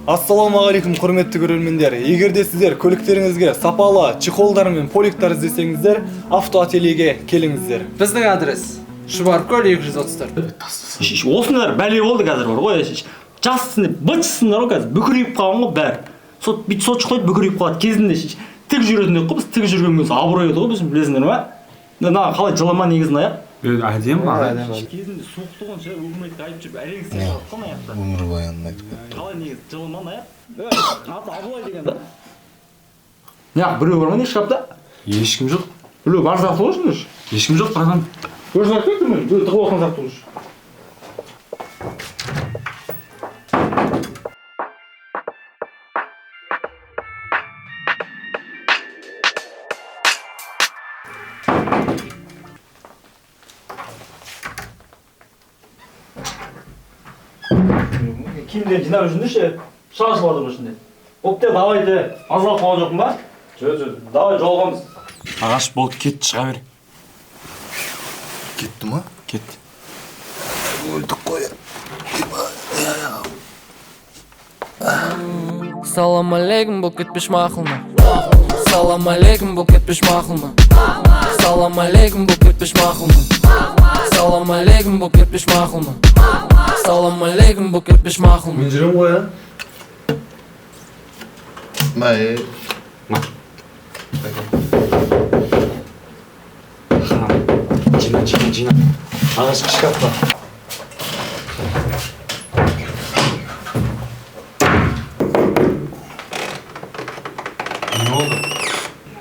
Ассаламағалейкум құрметті көрермендер. Егерде сіздер көліктеріңізге сапалы чехолдар мен поликтар іздесеңіздер, автоательеге келіңіздер. Біздің адрес Шұбаркөл 234. Осындар бәле болды қазір бар ғой. Жассың, бытшысыңдар ғой қазір. Бүкірейіп қалған ғой бәрі. Сот шықпайды, бүкірейіп қалады кезінде. Тік жүретіндей ғой, біз тік жүргеніміз абырой еді ғой, біз білесіңдер ма? Мына қалай жылама негізін аяқ. Әдемі ма? Кезінде соқтығын ше өкіметке айтып жүріп әрең істеп жатқан аяқта. Өмірбаянын айтып кетті. Қалай негізі жылыман аяқ? Аты Абылай деген. Неғып біреу бар ма не шкафта? Ешкім жоқ. Біреу бар зат болшы меш? Ешкім жоқ, братан. Көрсін айтып кетті ме? Біреу тығып оқын зат болшы. Киімдерін жинап жүрсіңдер ше, шашып жатыр ішінде. Бопте, давай де, азалап қалған жоқпын ба? Жоқ, давай жолығамыз. Ағаш болды, кетті, шыға бер. Кетті ма? Кетті. Өлдік қой. Салам алейкум, бұл кетпеш мақылма. Салам алейкум, бұл кетпеш мақылма. Салам алейкум, бұл кетпеш мақылма. Салам алейкум, бұл кетпеш мақылма. Салам алейкум, бұл кетпеш мақылма. Мен жүрем ғой, а? Мәй. Жина. Ағаш шкафта. Не oldu?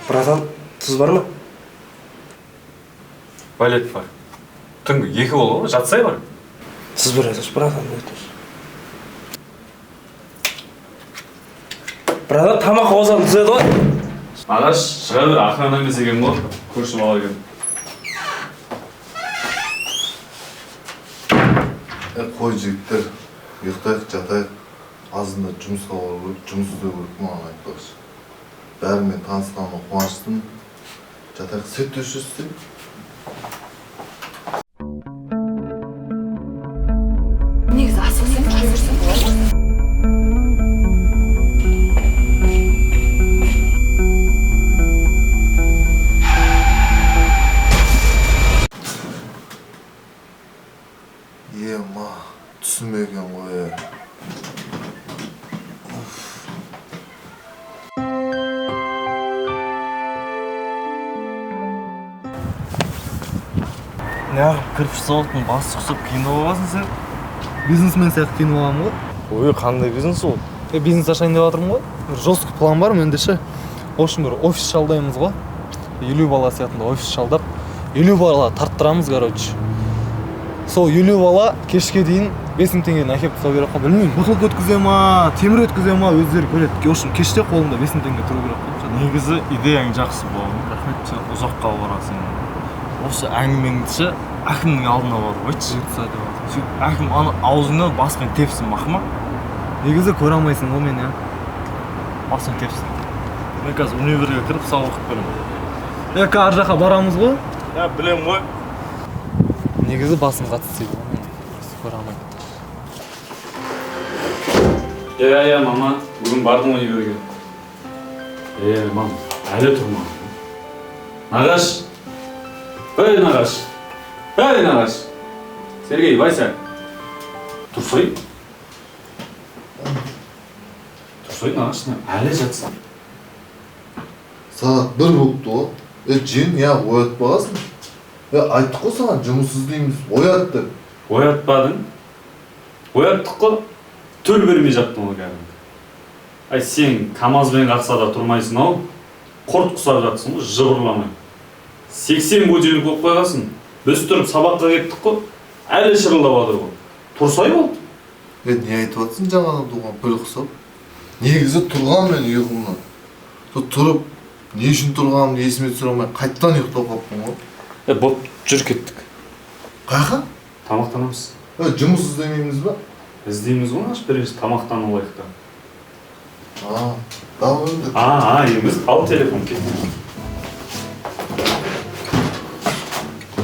Братан, тұз бар ма? Балет бар. Түнгі 2 болды ғой, жатсай бар. Сіз бересіз, братан, өтіңіз. Братан, тамақ озан түзеді ғой. Ағаш шыға бер, охрана емес екен ғой. Көрші бала екен. Қой жігіттер, ұйықтайық, жатайық. Азында жұмысқа барып, жұмыс істеу керек маған айтпақшы. Бәрімен танысқаныма қуаныштымын. Жатайық, сет өшірсің. Негізі асықсаң жүре берсең болады. Ема, түсінбеген ғой. Неғып кірпіш зауыттың басы құсып қиындау боласың сен? Бизнесмен сияқты киініп аламын ғой. Ой, қандай бизнес ол? Бизнес ашайын деп жатырмын ғой. Бір жестко план бар менде ше. В общем, бір офис жалдаймыз ғой. 50 бала сиятында офис жалдап, 50 бала тарттырамыз, короче. Сол 50 бала кешке дейін 5000 теңгені әкеп тастау керек қой. Білмеймін, бутылка өткізе ма, темір өткізе ма, өздері көреді. В общем, кеште қолымда 5000 теңге тұру керек қой. Негізі идеяң жақсы болған. Рахмет, сен ұзаққа барасың. Осы әңгімеңді ше әкімнің алдына барып айтшы. Сөйтіп әкім аны аузыңнан баспен тепсін мақма? Негізі көре алмайсың ғой мен, я. Баспен тепсін. Мен қазір универге кіріп сабақ оқып беремін. Ар жаққа барамыз ғой. Я білем ғой. Негізі басым қатыстайды ғой мен. Көре алмаймын. Я, мама, бүгін бардың универге. Мам, әлі тұрмам. Нағаш. Ой, Нағаш. Сергей, Вася. Тұрсай, Нағаш, әлі жатсың. Сағат 1 болыпты ғой. Жен, оятпағасың. Айттық қой саған, жұмыс іздейміз, оят деп. Оятпадың? Ояттық қой, төл бермей жаттың ғой кәдімгі. Сен КамАЗбен қақсада тұрмайсың ау, құрт құсап жатсың ғой, жыбырламай. 80 будильник болып қойғасын. Біз тұрып сабаққа кеттік қой, әлі шырылдап жатыр ғой. Тұрсай болды. Не айтып жатсың жаңадан туған піл құсап? Негізі тұрған мен ұйқымнан. Тұрып, не үшін тұрғанымды есіме түсіре алмай, қайттан ұйықтап қалыппын ғой. Боп, жүр кеттік. Қайқа? Тамақтанамыз. Жұмыс іздемейміз ба? Іздейміз ғой, аш бірінші тамақтан олайық та. Давай. Емес, ал телефон кеттік.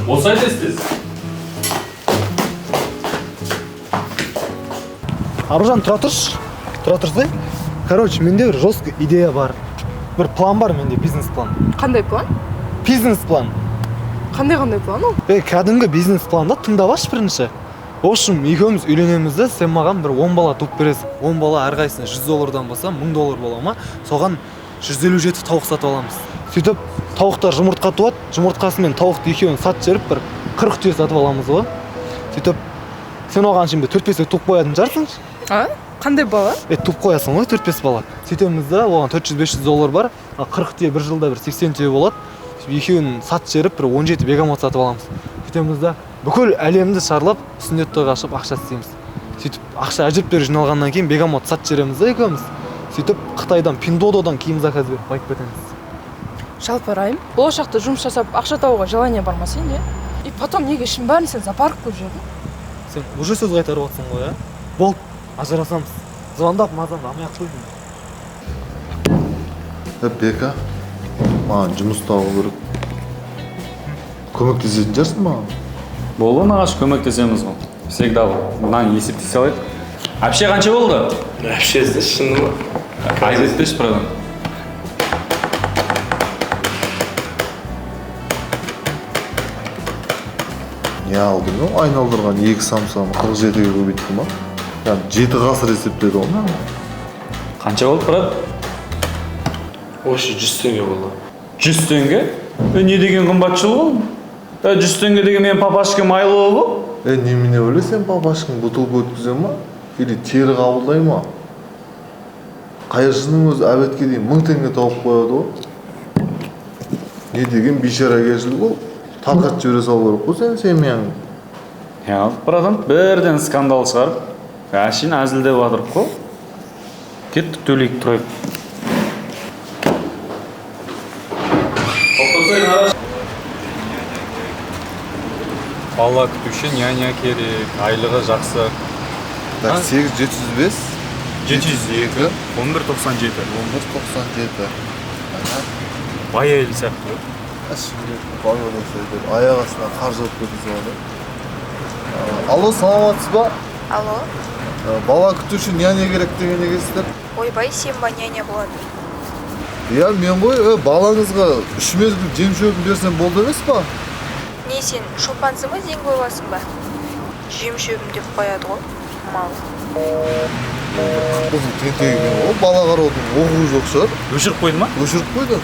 Olsaydı siz. Аружан, тұра тұршы. Тұра тұрсай. Короче, менде бір жесткий идея бар. Бір план бар менде, бизнес-план. Қандай план? Бизнес-план. Қандай план ол? Кәдімгі бизнес-планда тыңдап алшы бірінші. В общем, екеуміз үйленеміз де, сен маған бір 10 бала туып бересің. 10 бала әрқайсысына $100 болса, $1000 бола ма? Соған 157 тауық сатып аламыз. Сөйтіп, тауықтар жұмыртқа туады, жұмыртқасымен тауықты екеуін сат жеріп бір 40 түйе сатып аламыз ғой. Сөйтіп, сен оған şimdi 4-5 туып қоятын жарсың. А? Қандай бала? Туып қоясың ғой 4-5 бала. Сөйтеміз де, оған $400-500 бар. 40 түйе бір жылда бір 80 түйе болады. Екеуін сат жеріп бір 17 бегамот сатып аламыз. Сөйтеміз де, бүкіл әлемді шарлап, сүннет тойға ашып ақша істейміз. Сөйтіп, ақша әжептәуір жиналғаннан кейін бегамот сат жереміз де екеуміз. Сөйтіп, Қытайдан, Пиндододан киім заказ беріп байып кетеміз. Жалпы Райым, болашақта жұмыс жасап ақша табуға желание бар ма сенде? И потом неге ішін бәрін сен зоопарк қылып жүрдің? Сен уже сөз қайтарып отырсың ғой, Бол, ажырасамыз. Звондап мазамды алмай-ақ қойдың. Бека, маған жұмыс табу керек. Көмектесетін жарсың маған? Болды, нағаш көмектесеміз ғой. Всегда бол. Мынаны есептесе алайық. Вообще қанша болды? Вообще шыны ма? Айтып өтпеші, братан. Не алдың ғой? Айналдырған 2 самсаны 47-ге көбейтті ма? Yani 7 ғасыр есептеді ғой ма? Қанша болды, брат? Вообще 100 теңге болды. 100 теңге? Не деген қымбатшыл ғой? 100 теңге деген мен папашкам айлығы ғой? Немене ойлайсың, папашкаң бутылка өткізе ма? Или тері қабылдай ма? Қайыршының өзі әбетке дейін 1000 теңге тауып қояды ғой. Не деген бейшарагершілік ол? Тарқат жібере салу керек қой сен семьяңды. Братан, бірден скандал шығарып, әшейін әзілдеп жатырық қой. Кеттік, төлейік тұрайық. Бала күтуші няня керек, айлығы жақсы. Так, 8705 702 1197. 1197. Бай әйел сияқты. Şimdi bağırda söyledim. Ayak астына қаржы өтіп кетті соны. Алло, саламатсыз ба? Алло, Бала күтуші няня керек деген екенсіздер. ойбай, сен ба няня болады? Иә, мен ғой, балаңызға 3 мезгіл жем шөбін берсем болды емес па? Не сен шопансың ба, зең қойғасың ба? Жем шөбім деп қояды ғой, мал. Бұзың тентегімен ғой, бала қараудың оқуы жоқ шығар. Өшіріп қойды ма? Өшіріп қойды.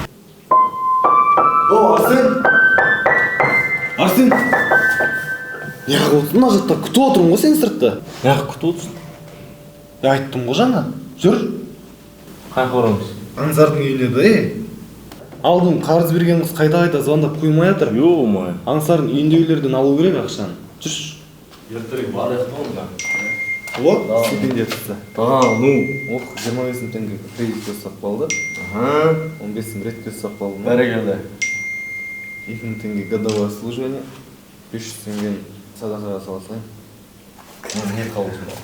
Арсен! Арсен! Неғып отырсың, мына жақта күтіп отырмын ғой сен сыртта. Неғып күтіп отырсың? Айттым ғой жаңа. Жүр. Қай қорамыз? Аңсардың үйіне де, Алдың қарыз берген қыз қайта-қайта звондап қоймай жатыр. Ё-моё. Аңсардың үйінде үйлерден алу керек ақшаны. Жүрші. Ертерек барайық та онда. Вот, стипендиясы. Ну. 25 мың теңге кредитке ұстап қалды. 15 мың редке ұстап қалды. Бәрекелді. 2 мың теңге годовое обслуживание. 500 теңгені садақаға саласың. Не қалысын ба?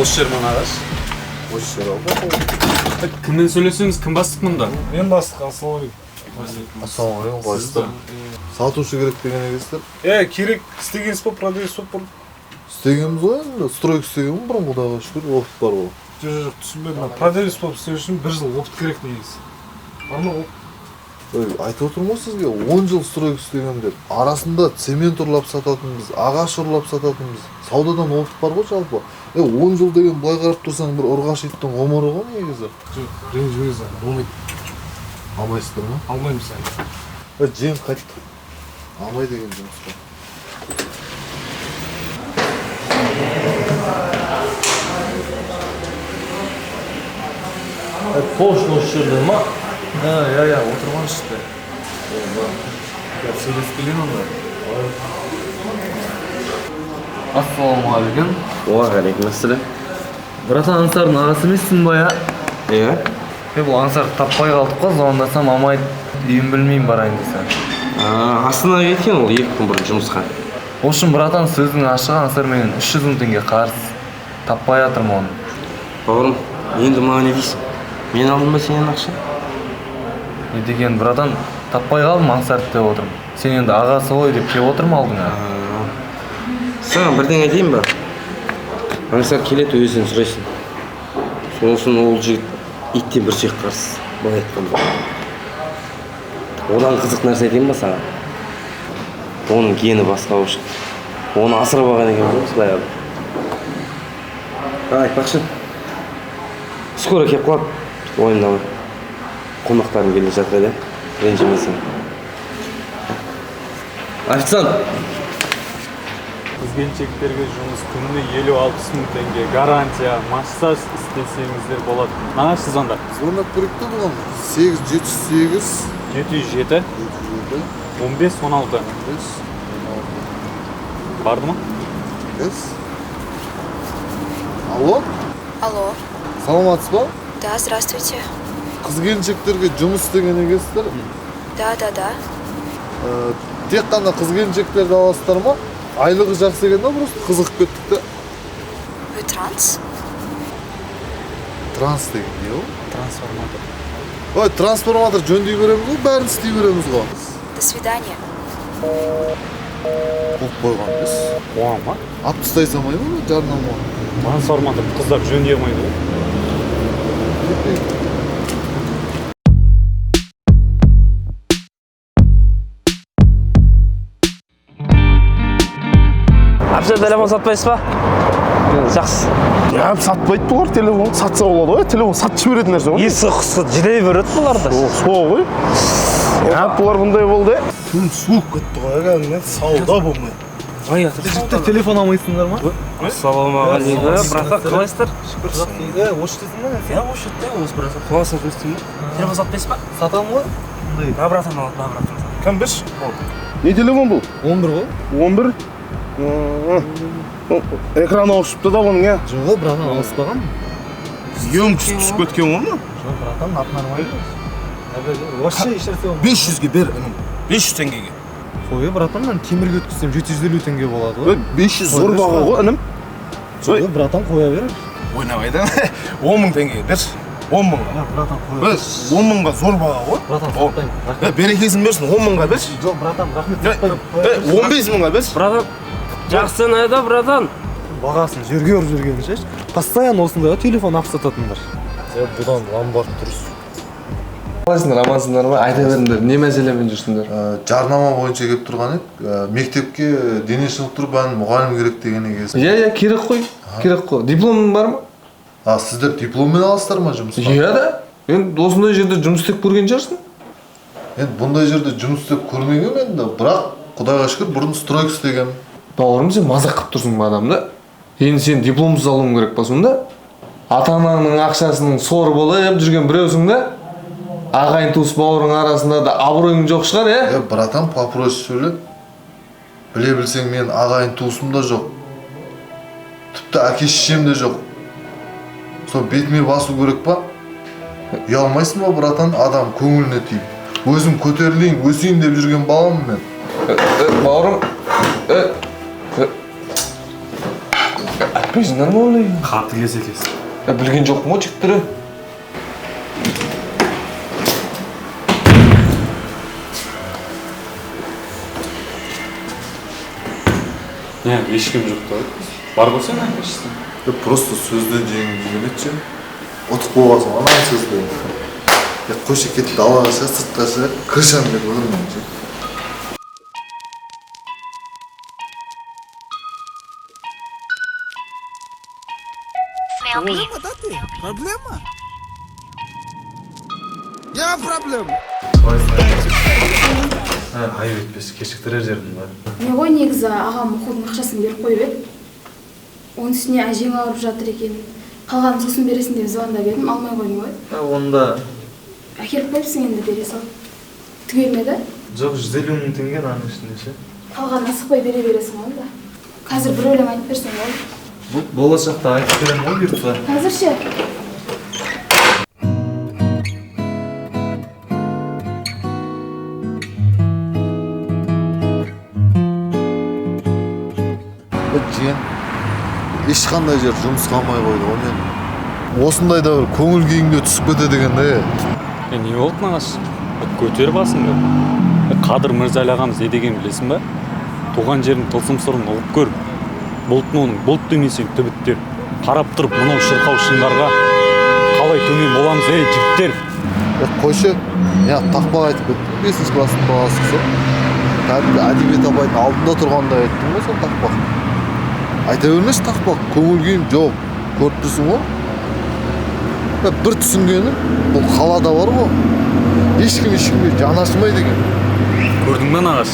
Осы жер мана ағаш. Осы жер алды. Кіммен сөйлесеңіз, кім бастық мұнда? Мен бастық, ассалаумағалейкум. Ассалаумағалейкум, қалайсыздар? Сатушы керек деген екенсіздер. Керек, істегенсіз ба, продавец болып бұрын? Істегенбіз ғой енді, стройка істегенмін бұрын, Құдайға шүкір, опыт бар ғой. Жоқ, түсінбедім. Продавец болып істеу үшін 1 жыл опыт керек негізі. Бар ма опыт? Айтып отырмын ғой сізге, 10 жыл стройка істегенмін деп. Арасында цемент ұрлап сататынбыз, ағаш ұрлап сататынбыз. Саудадан опыт бар ғой жалпы. 10 жыл деген былай қарап тұрсаң бір ұрғаш иттің ғұмыры ғой негізі. Жоқ, ренжімеңіз, болмайды. Алмайсыздар ма? Алмаймыз әлі. Жем қайтты. Алмай деген жұмысқа. Пошло жүрді ма? Я, отырған шықты. Сөйлесіп келен онда. Ассалаумағалейкум. Уағалейкум ассалам. Братан, Аңсардың ағасы емессің ба, Иә? Бұл Аңсарды таппай қалдық қой, звондасам алмайды. Үйін білмеймін барайын десем. Астанаға кеткен ол 2 күн бұрын жұмысқа. В общем, братан, сөздің ашығы Аңсар менен 300 мың теңге қарыз. Таппай жатырмын оны. Бауырым, енді маған не дейсің? Мен алдым ба сенен ақша? Не деген, братан, таппай қалдым Аңсарды деп отырмын. Сен енді ағасы ғой деп кеп отырмын алдыңа. Саған бірдеңе айтайын ба? Аңсар келеді өзінен сұрайсың. Сосын ол жігіт иттен бір сүйек қарсы. Былай айтқанда. Одан қызық нәрсе айтайын ба саған? Оның гені басқа болып шықты. Оны асырап алған екен ғой, былай алып. Айтпақшы. Скоро келіп қалады. Ойында бар. Қонақтарым келе жатыр еді. Ренжімесің. Официант! Қыз-келіншектерге жұмыс күніне 50-60 мың теңге гарантия, массаж істесеңіздер болады. Нағашысыз онда? Звондап көрікті бұған. 8-708 707 15-16. Барды ма? Алло? Алло. Саламатсыз ба? Да, здравствуйте. Қыз-келіншектерге жұмыс деген екенсіздер? Да. Тек қана қыз-келіншектерді аласыздар ма? Айлығы жақсы екен да, просто қызығып кеттік та. Вы транс? Транс деген не ол? Трансформатор. Ой, трансформатор жөндей береміз ғой, бәрін істей береміз ғой. До свидания. Қойып қойған біз. Оған ма? Ап тастай салмай ма, жарнама? Трансформатор қыздар жөндей алмайды ғой. Әпсе, телефон сатпайсыз ба? Жақсы. Я сатпайды бұлар телефон. Сатса болады ғой, телефон сатып жіберетін нәрсе ғой. Есі құсы жидей береді бұларды. Сол ғой. Я бұлар бұндай болды. Түн суық кетті ғой, кәдімгідей сауда болмай. Ай, Жігіттер телефон алмайсыңдар ма? Ассалаумағалейкум. Братан, қалайсыздар? Шүкір. Ош дейсің ба? Я вообще братан. Қаласың көстің ба? Телефон сатпайсыз ба? Сатамын ғой. На, братан, на, братан. Кім біз? Не телефон бұл? 11 ғой. 11? Экраны ауысыпты да оның, я? Жоқ, братан, ауыспаған. Емкісі түсіп кеткен ғой ма? Жоқ, братан, ап нормально. Вообще ешнәрсе болмайды. 500-ге бер, 500 теңгеге. Қой, братан, мен темірге өткізсем 750 теңге болады ғой. 500 зор баға ғой, інім. Жоқ, братан, қоя бер. Ойнамайды. 10 мың теңгеге бер. 10 мыңға. Братан, қоя. 10 мыңға зор баға ғой. Братан, сатпаймын. Берекесін берсін, 10 мыңға бер. Жоқ, братан, рахмет, сатпаймын. 15 мыңға бер. Братан, жақсы найда, братан. Бағасын жерге ұрып жүргені шеш. Постоянно осындай телефон ап сататындар. Бұдан ломбард тұрыс. Қалайсыңдар, амансыңдар ма? Айта беріңдер, не мәселемен жүрсіңдер? Жарнама бойынша келіп тұрған еді. Мектепке дене шынықтыру пәнін мұғалім керек деген екенсіз. Иә, керек қой. Керек қой. Дипломың бар ма? Сіздер дипломмен аласыздар ма жұмысқа? Иә да. Енді осындай жерде жұмыс істеп көрген шығарсың? Енді бұндай жерде жұмыс істеп көрмегенмін енді, бірақ Құдайға шүкір бұрын стройка істегенмін. Бауырым, сен мазақ қылып тұрсың ба адамды? Енді сен дипломсыз алуың керек па сонда? Ата-анаңның ақшасының сор болып жүрген біреусің да? Ағайын туыс бауырың арасында да абыройың жоқ шығар, е? Братан, попроще сөйле. Біле білсең, мен ағайын туысым да жоқ. Тіпті әке-шешем де жоқ. Сол бетіме басу керек па? Ұялмайсың ба, братан, адам көңіліне тиіп. Өзім көтерілейін, өсейін деп жүрген баламын мен. Бауырым, айтпайсыңдар ма оны? Қатты кесекесін. Білген жоқпын ғой жігіттері. Не, ешкім жоқ та. Бар болса не айтпайсың? Просто сөзден жеңіп жүрген етші. Отық болғасын, анан сөзді. Қойшы кетті далаға ша, сыртқа ша, кіршам деп өліммен ше. Проблема? Я проблема. Айып етпес, кешіктірер жерім бар. Не ғой негізі ағам оқудың ақшасын беріп қойып еді. Оның үстіне әжең ауырып жатыр екен. Қалғанын сосын бересің деп звондап едім, алмай қойдың ғой. Онда... Әкеліп қойыпсың енді бере сал. Түгел ме да? Жоқ, 150 мың теңге аның ішінде ше. Қалғанын асықпай бере бересің ғой да. Қазір бір өлең айтып берсең ғой. Болашақта айтып беремін ғой бұйыртса. Қазір ше? Ешқандай жер жұмыс қалмай қойды ғой мен. Осындайда бір көңіл күйіңде түсіп кетеді дегенде. Не болды нағаш? Көтер басыңды. Қадыр Мырзалы ағамыз не деген білесің ба? Туған жердің тылсым сырын ұғып көр. бұлтның бұлт демесең түбіттер. Қарап тұрып мынау шырқау шыңдарға қалай төмен боламыз, ей жігіттер. Қойшы, тақпақ айтып кеттім, 5 класстың баласы сол. Кәдімгі әдебиет абайдың алдында тұрғанда айттым ғой сол тақпақ. Айта бермеші тақпақ, көңіл күйім жоқ, көріп тұрсың ғой. Бір түсінгенім, бұл қалада бар ғой, ешкімге жанашымайды екен. Көрдің бе нағаш?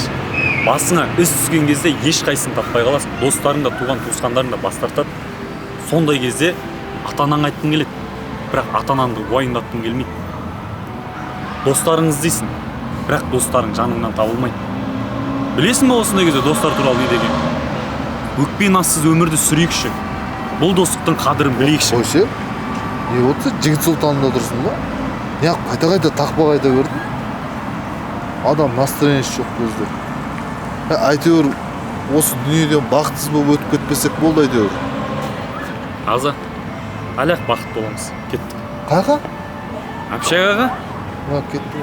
Басыңа іс түскен кезде ешқайсысын таппай қаласың. Достарың да, туған туысқандарың да бас тартады. Сондай кезде ата-анаң айтқың келеді. Бірақ ата-анаңды уайымдатқың келмейді. Достарыңыз дейсің, бірақ достарың жаныңнан табылмайды. Білесің бе осындай кезде достар туралы не деген? Өкпе нассыз өмірді сүрейікші. Бұл достықтың қадірін білейікші. Қойшы, не болса жігіт сұлтанында тұрсың ба? Қайта тақпақ айта бердің. Адам настроениесі жоқ көзде. Әйтеуір осы дүниеден бақытсыз болып өтіп кетпесек болды әйтеуір. Аза, әлі-ақ бақытты боламыз. Кеттік. Қайға? Әпшек аға? Кеттік.